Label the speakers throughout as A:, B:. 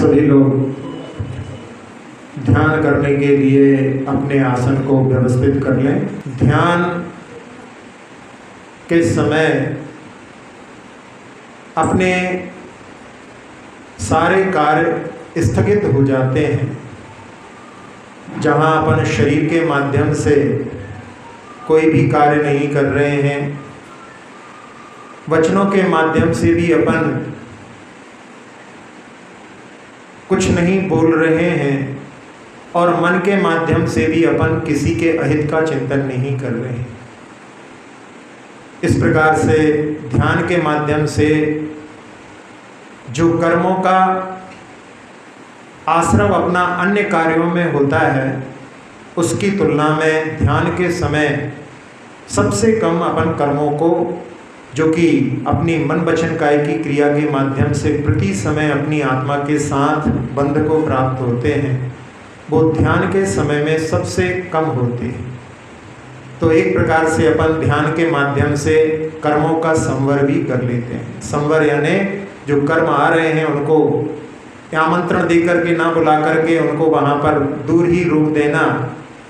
A: सभी लोग ध्यान करने के लिए अपने आसन को व्यवस्थित कर लें। ध्यान के समय अपने सारे कार्य स्थगित हो जाते हैं। जहाँ अपन शरीर के माध्यम से कोई भी कार्य नहीं कर रहे हैं, वचनों के माध्यम से भी अपन कुछ नहीं बोल रहे हैं और मन के माध्यम से भी अपन किसी के अहित का चिंतन नहीं कर रहे हैं। इस प्रकार से ध्यान के माध्यम से जो कर्मों का आश्रव अपना अन्य कार्यों में होता है, उसकी तुलना में ध्यान के समय सबसे कम अपन कर्मों को, जो कि अपनी मन वचन काय की क्रिया के माध्यम से प्रति समय अपनी आत्मा के साथ बंध को प्राप्त होते हैं, वो ध्यान के समय में सबसे कम होते हैं। तो एक प्रकार से अपन ध्यान के माध्यम से कर्मों का संवर भी कर लेते हैं। संवर यानी जो कर्म आ रहे हैं उनको आमंत्रण दे करके ना बुला करके उनको वहाँ पर दूर ही रोक देना,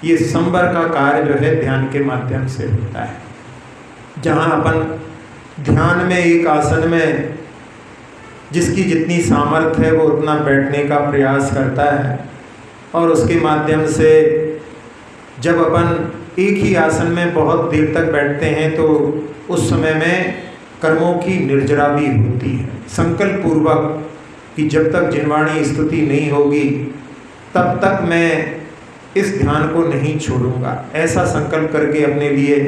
A: ये संवर का कार्य जो है ध्यान के माध्यम से होता है। जहाँ अपन ध्यान में एक आसन में जिसकी जितनी सामर्थ्य है वो उतना बैठने का प्रयास करता है, और उसके माध्यम से जब अपन एक ही आसन में बहुत देर तक बैठते हैं तो उस समय में कर्मों की निर्जरा भी होती है। संकल्प पूर्वक कि जब तक जिनवाणी स्तुति नहीं होगी तब तक मैं इस ध्यान को नहीं छोड़ूंगा, ऐसा संकल्प करके अपने लिए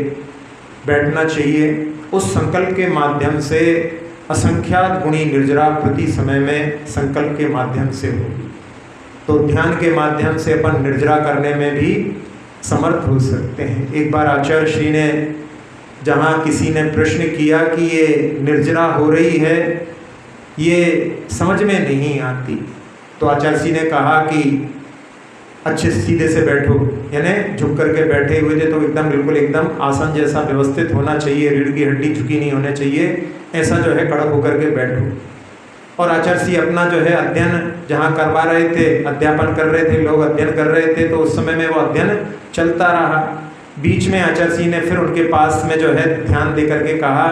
A: बैठना चाहिए। उस संकल्प के माध्यम से असंख्यात गुणी निर्जरा प्रति समय में संकल्प के माध्यम से होगी। तो ध्यान के माध्यम से अपन निर्जरा करने में भी समर्थ हो सकते हैं। एक बार आचार्य श्री ने, जहाँ किसी ने प्रश्न किया कि ये निर्जरा हो रही है, ये समझ में नहीं आती, तो आचार्य श्री ने कहा कि अच्छे सीधे से बैठो, यानी झुक करके बैठे हुए थे तो एकदम बिल्कुल एकदम आसन जैसा व्यवस्थित होना चाहिए, रीढ़ की हड्डी झुकी नहीं होनी चाहिए, ऐसा जो है कड़क होकर के बैठो। और आचार्य श्री अपना जो है अध्ययन जहाँ करवा रहे थे, अध्यापन कर रहे थे, लोग अध्ययन कर रहे थे, तो उस समय में वो अध्ययन चलता रहा। बीच में आचार्य श्री ने फिर उनके पास में जो है ध्यान दे करके कहा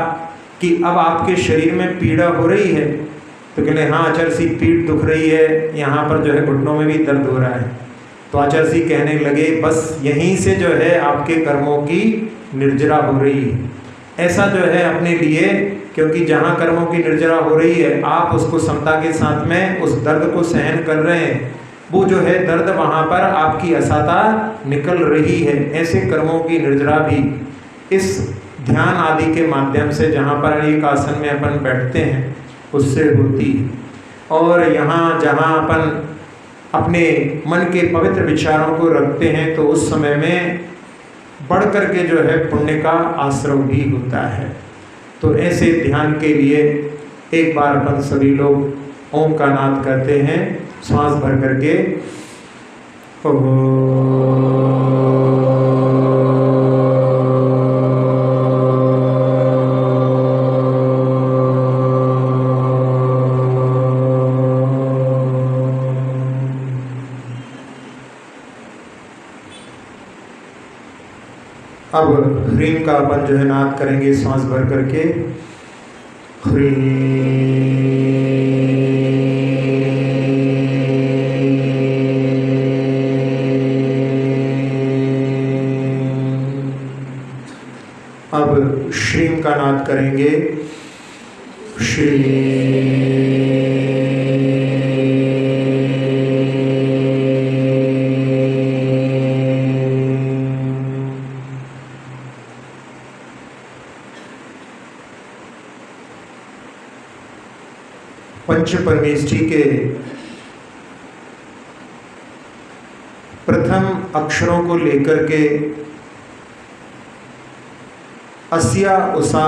A: कि अब आपके शरीर में पीड़ा हो रही है, तो कहले हाँ आचार्य श्री, पीठ दुख रही है, यहाँ पर जो है घुटनों में भी दर्द हो रहा है। तो आचार्य श्री कहने लगे बस यहीं से जो है आपके कर्मों की निर्जरा हो रही है। ऐसा जो है अपने लिए, क्योंकि जहाँ कर्मों की निर्जरा हो रही है आप उसको समता के साथ में उस दर्द को सहन कर रहे हैं, वो जो है दर्द वहाँ पर आपकी असहता निकल रही है। ऐसे कर्मों की निर्जरा भी इस ध्यान आदि के माध्यम से, जहाँ पर एक आसन में अपन बैठते हैं, उससे होती है। और यहाँ जहाँ अपन अपने मन के पवित्र विचारों को रखते हैं तो उस समय में बढ़ करके जो है पुण्य का आश्रव भी होता है। तो ऐसे ध्यान के लिए एक बार अपन सभी लोग ओम का नाद करते हैं, श्वास भर करके। अब ह्रीम का अपन जो है नाद करेंगे श्वास भर करके। अब श्रीम का नाद करेंगे। श्री पंच परमेष्ठी के प्रथम अक्षरों को लेकर के अस्या उषा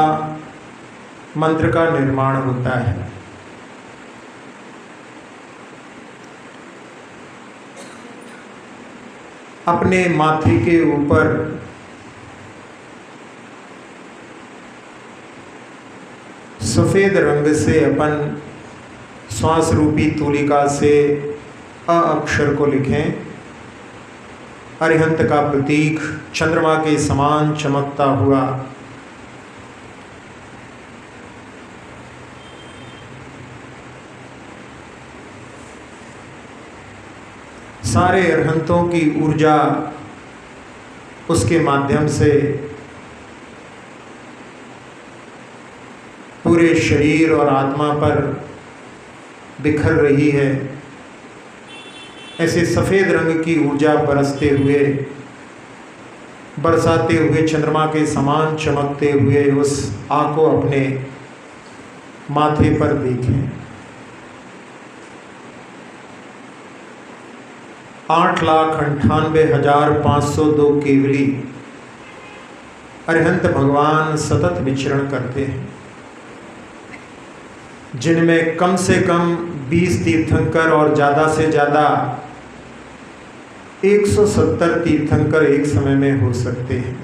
A: मंत्र का निर्माण होता है। अपने माथे के ऊपर सफेद रंग से अपन श्वास रूपी तूलिका से अ अक्षर को लिखें। अरिहंत का प्रतीक चंद्रमा के समान चमकता हुआ सारे अरिहंतों की ऊर्जा उसके माध्यम से पूरे शरीर और आत्मा पर बिखर रही है। ऐसे सफ़ेद रंग की ऊर्जा बरसाते हुए चंद्रमा के समान चमकते हुए उस आग को अपने माथे पर देखें। 8,98,502 केवली अरिहंत भगवान सतत विचरण करते हैं, जिनमें कम से कम 20 तीर्थंकर और ज़्यादा से ज़्यादा 170 तीर्थंकर एक समय में हो सकते हैं।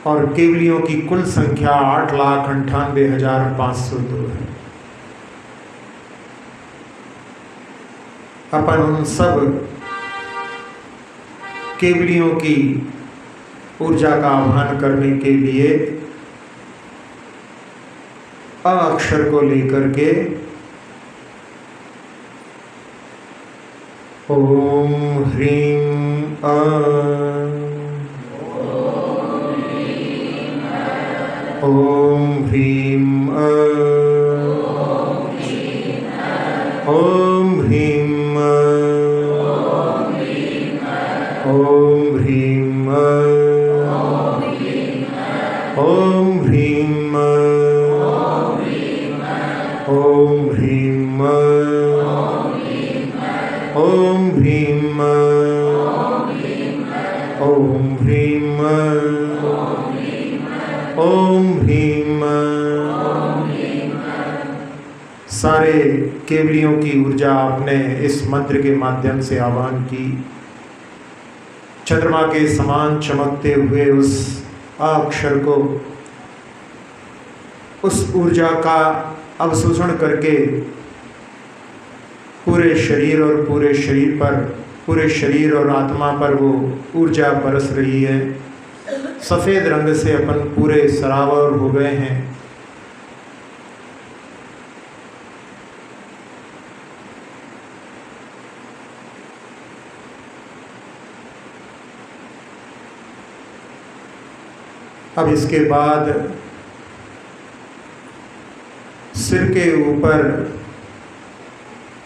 A: और केवलियों की कुल संख्या 8,98,502 है। अपन उन सब केवलियों की ऊर्जा का आह्वान करने के लिए अ अक्षर को लेकर के ओम ह्रीं अ, ओम ह्रीं अ, ओम ह्रीं अ, ओम ह्रीं अ, ओम ह्रीं अ, ओम ह्रीं अ, ओम ह्रीं अ, ओम ह्रीं अ, ओम ह्रीं अ। सारे केवलियों की ऊर्जा आपने इस मंत्र के माध्यम से आह्वान की। चंद्रमा के समान चमकते हुए उस अक्षर को, उस ऊर्जा का अवशोषण करके पूरे शरीर और आत्मा पर वो ऊर्जा बरस रही है। सफ़ेद रंग से अपन पूरे सरावर हो गए हैं। अब इसके बाद सिर के ऊपर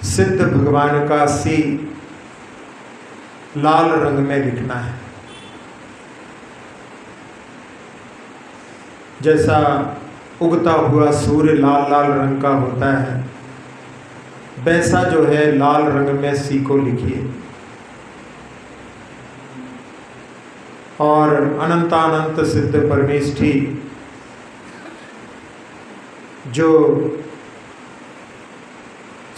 A: सिद्ध भगवान का सी लाल रंग में लिखना है। जैसा उगता हुआ सूर्य लाल लाल रंग का होता है, वैसा जो है लाल रंग में सी को लिखिए। और अनंतानंत सिद्ध परमेष्ठी जो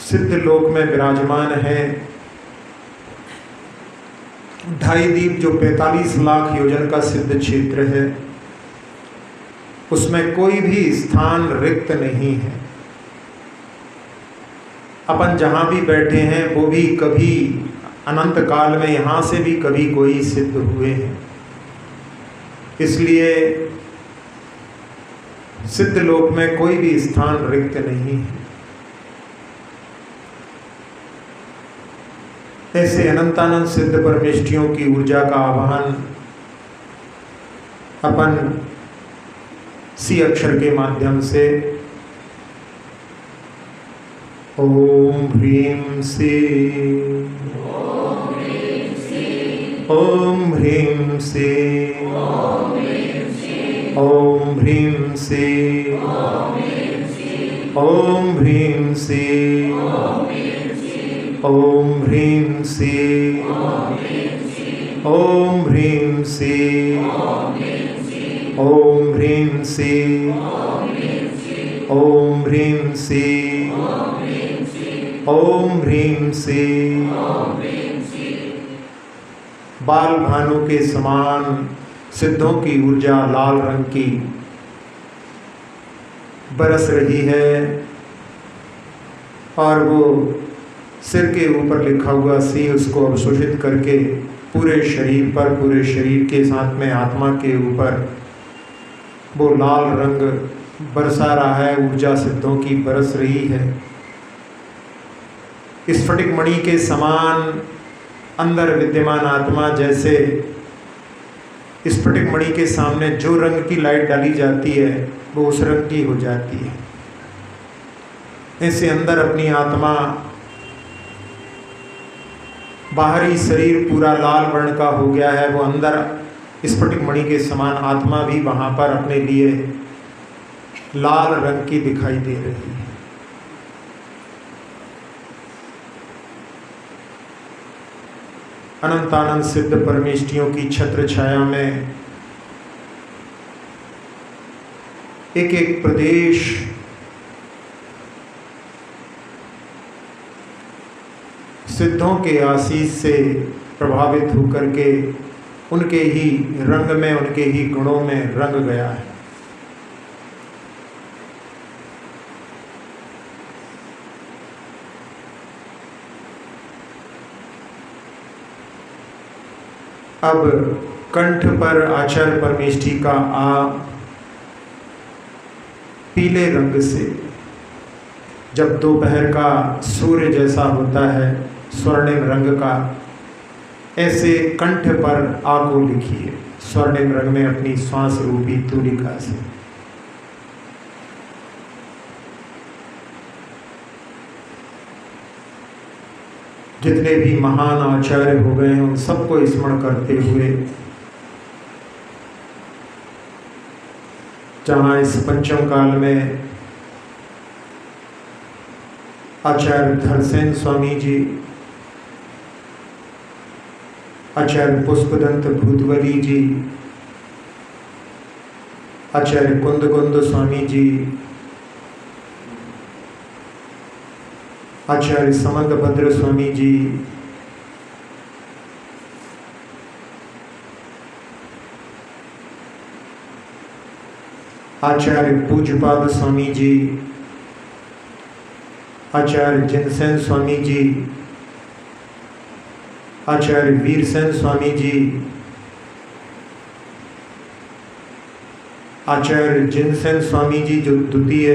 A: सिद्ध लोक में विराजमान है, 2.5 दीप जो 45 लाख योजन का सिद्ध क्षेत्र है, उसमें कोई भी स्थान रिक्त नहीं है। अपन जहाँ भी बैठे हैं वो भी कभी अनंत काल में यहाँ से भी कभी कोई सिद्ध हुए हैं। इसलिए सिद्ध लोक में कोई भी स्थान रिक्त नहीं है। ऐसे अनंतानंद सिद्ध परमेष्ठियों की ऊर्जा का आवाहन अपन सी अक्षर के माध्यम से ओम ह्रीं से, ओम ह्रीं से, ओम ह्रीं से, ओम ह्रीं से, ओम ह्रीं से, ओम ह्रीं से, ओम ह्रीं से, ओम ह्रीं से, ओम ह्रीं से। बाल भानु के समान सिद्धों की ऊर्जा लाल रंग की बरस रही है। और वो सिर के ऊपर लिखा हुआ सी उसको अवशोषित करके पूरे शरीर पर, पूरे शरीर के साथ में आत्मा के ऊपर वो लाल रंग बरसा रहा है, ऊर्जा सिद्धों की बरस रही है। स्फटिक मणि के समान अंदर विद्यमान आत्मा जैसे स्फटिक मणि के सामने जो रंग की लाइट डाली जाती है वो उस रंग की हो जाती है। ऐसे अंदर अपनी आत्मा, बाहरी शरीर पूरा लाल वर्ण का हो गया है, वो अंदर स्फटिक मणि के समान आत्मा भी वहाँ पर अपने लिए लाल रंग की दिखाई दे रही है। अनंतानंद सिद्ध परमेष्ठियों की छत्र छाया में एक एक प्रदेश सिद्धों के आशीष से प्रभावित होकर के उनके ही रंग में, उनके ही गुणों में रंग गया है। अब कंठ पर आचार्य परमेष्ठी का आ पीले रंग से, जब दोपहर का सूर्य जैसा होता है स्वर्णिम रंग का, ऐसे कंठ पर आ को लिखिए स्वर्णिम रंग में अपनी श्वास रूपी तूलिका से। जितने भी महान आचार्य हो गए हैं उन सबको स्मरण करते हुए, जहाँ इस पंचम काल में आचार्य धरसेन स्वामी जी, आचार्य पुष्पदंत भूतवली जी, आचार्य कुंदकुंद स्वामी जी, आचार्य समंतभद्र स्वामी जी, आचार्य पूज्यपाद स्वामी जी, आचार्य जिनसेन स्वामी जी, आचार्य वीरसेन स्वामी जी, आचार्य जिनसेन स्वामी जी जो द्वितीय,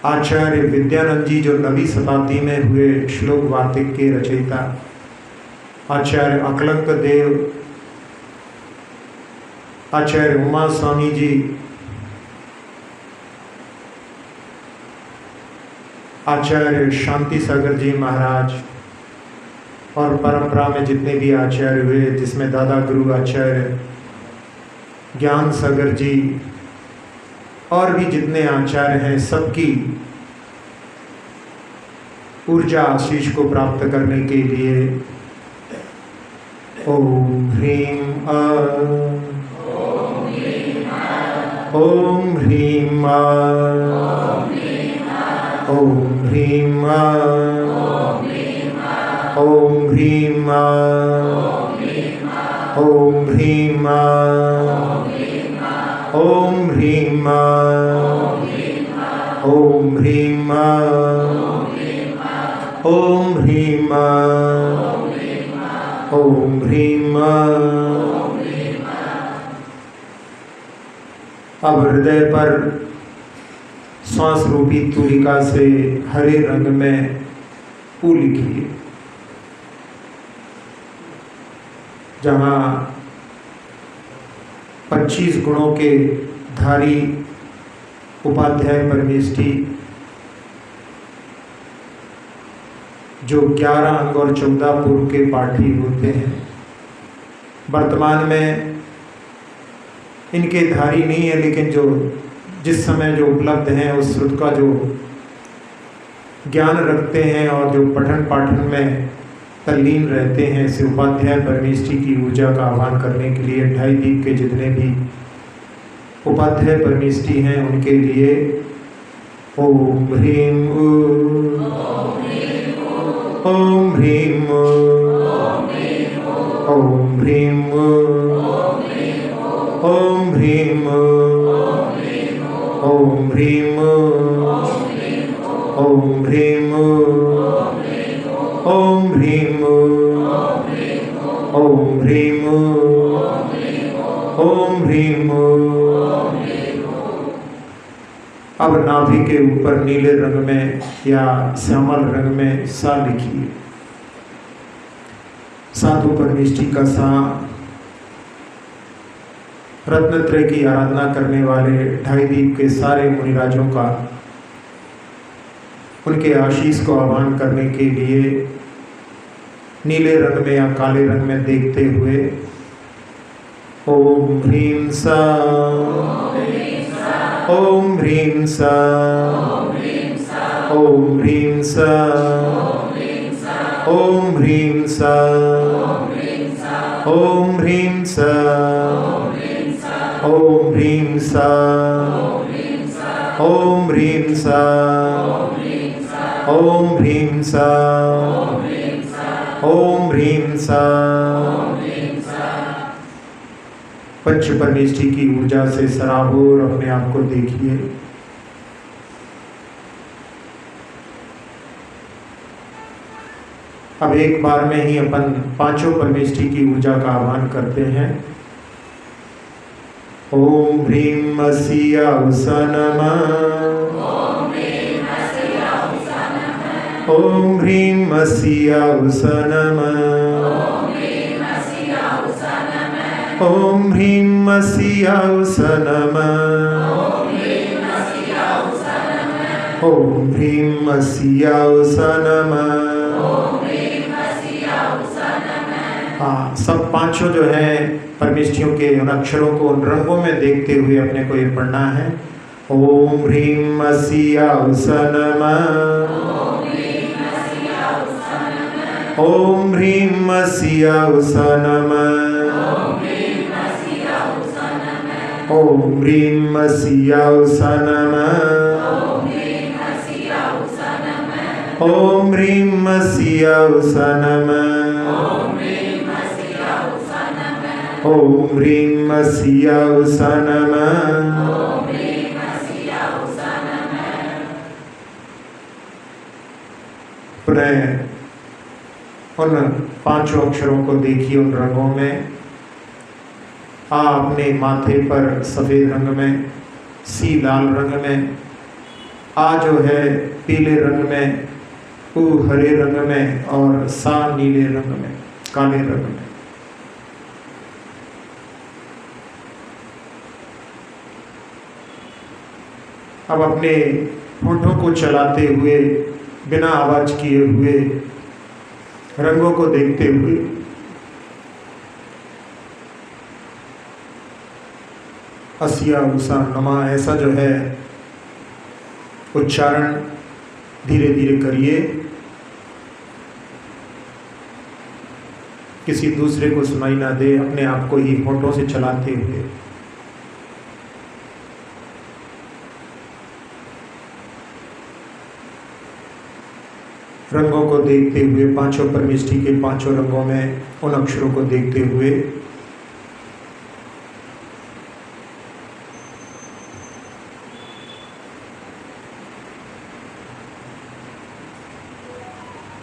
A: आचार्य विद्यानंद जी जो 9वीं शताब्दी में हुए श्लोक वार्तिक के रचयिता, आचार्य अकलंक देव, आचार्य उमा स्वामी जी, आचार्य शांति सागर जी महाराज, और परंपरा में जितने भी आचार्य हुए, जिसमें दादा गुरु आचार्य ज्ञान सागर जी और भी जितने आचार्य हैं, सबकी ऊर्जा आशीष को प्राप्त करने के लिए ओम ह्रीं ओम ह्रीं ओम ह्रीं ओम ह्रीं ओम ह्रीं ओम ह्रीं ओम ह्रीं ओम ह्रीं ओम ह्रीं। अब हृदय पर श्वास रूपी तूलिका से हरे रंग में ऊ लिखिए, जहाँ 25 गुणों के धारी उपाध्याय परमेष्ठी, जो 11 अंग और 14 पूर्व के पाठी होते हैं, वर्तमान में इनके धारी नहीं है, लेकिन जो जिस समय जो उपलब्ध हैं उस श्रुत का जो ज्ञान रखते हैं और जो पठन पाठन में तल्लीन रहते हैं, ऐसे उपाध्याय परमेष्ठी की ऊर्जा का आह्वान करने के लिए 2.5 दीप के जितने भी उपाध्याय परमेष्ठी हैं उनके लिए ओम ह्रीं ओम ह्रीं ओम ह्रीं ओम ह्रीं ओम ह्रीं ओम ह्रीं ओम ह्रीं ओम ह्रीं ओम ह्रीं। अब नाभि के ऊपर नीले रंग में या श्यामल रंग में सा लिखिए। साधु परमेष्ठी का सा रत्नत्रय की आराधना करने वाले ढाई दीप के सारे मुनिराजों का उनके आशीष को आह्वान करने के लिए नीले रंग में या काले रंग में देखते हुए ओम ह्रीं सा ओम ह्रीं सा ओम ह्रीं सा ओम ह्रीं सा ओम ह्रीं सा ओम ह्रीं सा ओम ह्रीं सा ओम ह्रीं सा ओम ह्रीं सा। पंच परमेष्ठी की ऊर्जा से सराबोर अपने आप को देखिए। अब एक बार में ही अपन पांचों परमेष्ठी की ऊर्जा का आह्वान करते हैं। ओम ह्रीं मसीया उषनम ओम ह्रीं मसीया उषनम ओम ह्रीं मसीया उषनम ओम ह्रीं मसीया उषनम। हाँ, सब पांचों जो है परमेष्ठियों के उन अक्षरों को उन रंगों में देखते हुए अपने को ये पढ़ना है। ओम ह्रीं मसीया उषनम ओम ह्रीं मसीया उषनम ओम ह्रीं मसीया उषनम ओम ह्रीं मसीया उषनम ओम ह्रीं मसीया उषनम। पुनः उन पांचों अक्षरों को देखिए उन रंगों में। आ अपने माथे पर सफ़ेद रंग में, सी लाल रंग में, आ जो है पीले रंग में, उ हरे रंग में और सा नीले रंग में, काले रंग में। अब अपने होठों को चलाते हुए बिना आवाज किए हुए रंगों को देखते हुए असिया उषा नमा ऐसा जो है उच्चारण धीरे धीरे करिए। किसी दूसरे को सुनाई ना दे, अपने आप को ही होठों से चलाते हुए। रंगों को देखते हुए, पांचों परमेष्ठी के पांचों रंगों में उन अक्षरों को देखते हुए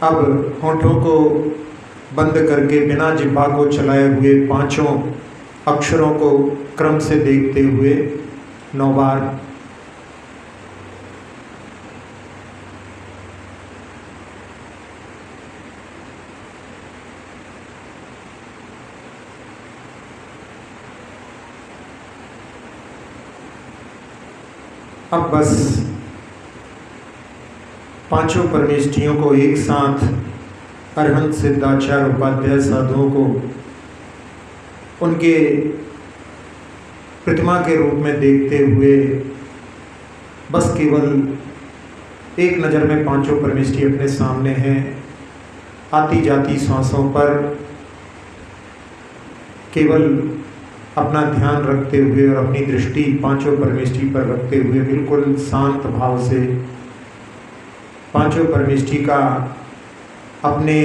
A: अब होठों को बंद करके बिना जिह्वा को चलाए हुए पांचों अक्षरों को क्रम से देखते हुए 9 बार अब बस पांचों परमेष्ठियों को एक साथ अरहंत सिद्धाचार्य उपाध्याय साधुओं को उनके प्रतिमा के रूप में देखते हुए बस केवल एक नज़र में पांचों परमेष्ठी अपने सामने हैं। आती जाती सांसों पर केवल अपना ध्यान रखते हुए और अपनी दृष्टि पांचों परमेष्ठी पर रखते हुए बिल्कुल शांत भाव से पांचों परमेष्ठी का अपने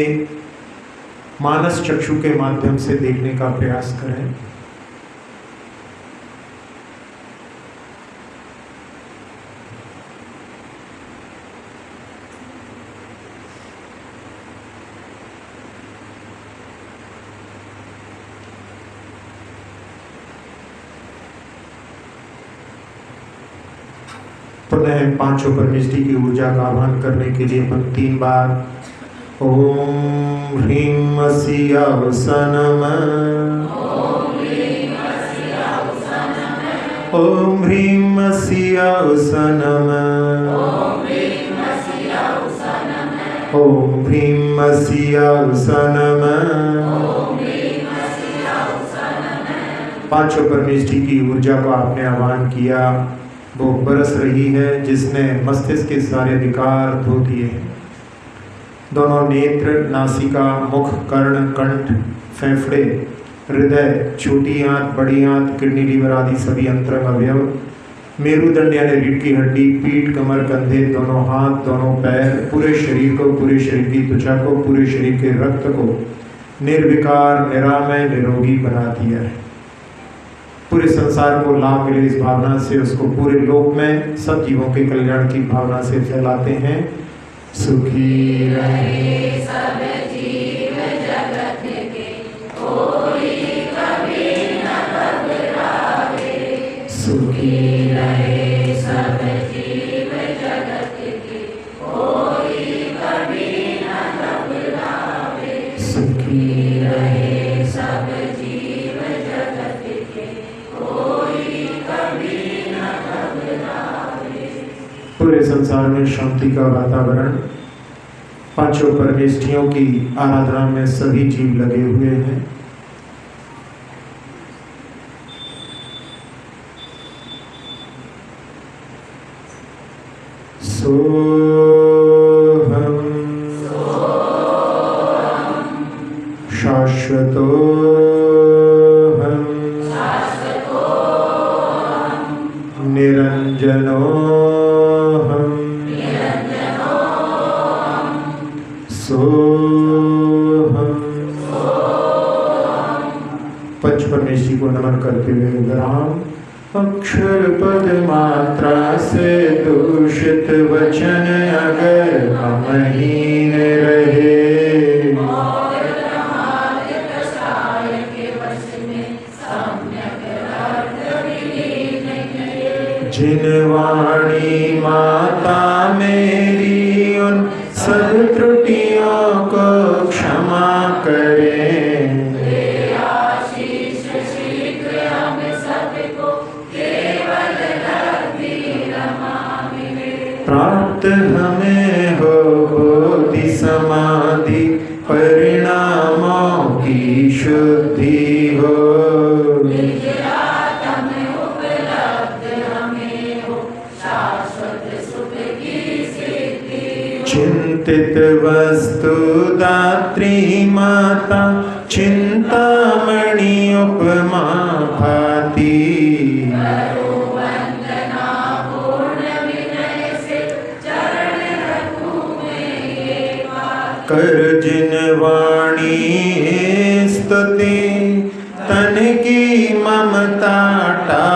A: मानस चक्षु के माध्यम से देखने का प्रयास करें। पुनः पांचों परमेष्टि की ऊर्जा का आह्वान करने के लिए अपन 3 बार ओम ह्रीं असियावसा नमः, ओम ह्रीं असियावसा नमः, ओम ह्रीं असियावसा नमः। पांचों परमेष्टि की ऊर्जा को आपने आह्वान किया, वो बरस रही है जिसने मस्तिष्क के सारे विकार धो दिए हैं। दोनों नेत्र, नासिका, मुख, कर्ण, कंठ, फेफड़े, हृदय, छोटी आंत, बड़ी आंत, किडनी, लीवर आदि सभी अंतरंग अवयव, मेरुदंड यानी रीढ़ की हड्डी, पीठ, कमर, कंधे, दोनों हाथ, दोनों पैर, पूरे शरीर को, पूरे शरीर की त्वचा को, पूरे शरीर के रक्त को निर्विकार, निरामय, निरोगी बना दिया है। पूरे संसार को लाभ मिले इस भावना से उसको पूरे लोक में सब जीवों के कल्याण की भावना से फैलाते हैं। सुखी रहे सब जीव जगत के, कोई कभी न घबरावे। सुखी रहे सब जीव जगत के, कोई कभी न घबरावे। सुखी रहे सब जीव जगत के, कोई कभी न घबरावे। पूरे संसार में शांति का वातावरण, पांचों परमेष्ठियों की आराधना में सभी जीव लगे हुए हैं। सोहम शाश्वतोहम निरंजनोहम सोहम। पंच परमेष्टि को नमन करते हुए विराम। अक्षर पद मात्रा से दूषित वचन अगर हमहीन रहे, जिन वाणी माता मेरी उन सब त्रुटियों को क्षमा करें। प्राप्त हमें हो बोधि समाधि परिणामों की शुद्धि हो। चिंतित वस्तु दात्री माता चिंतामणि उपमा भाती। कर जिन वाणी स्तुति तन की ममता टा।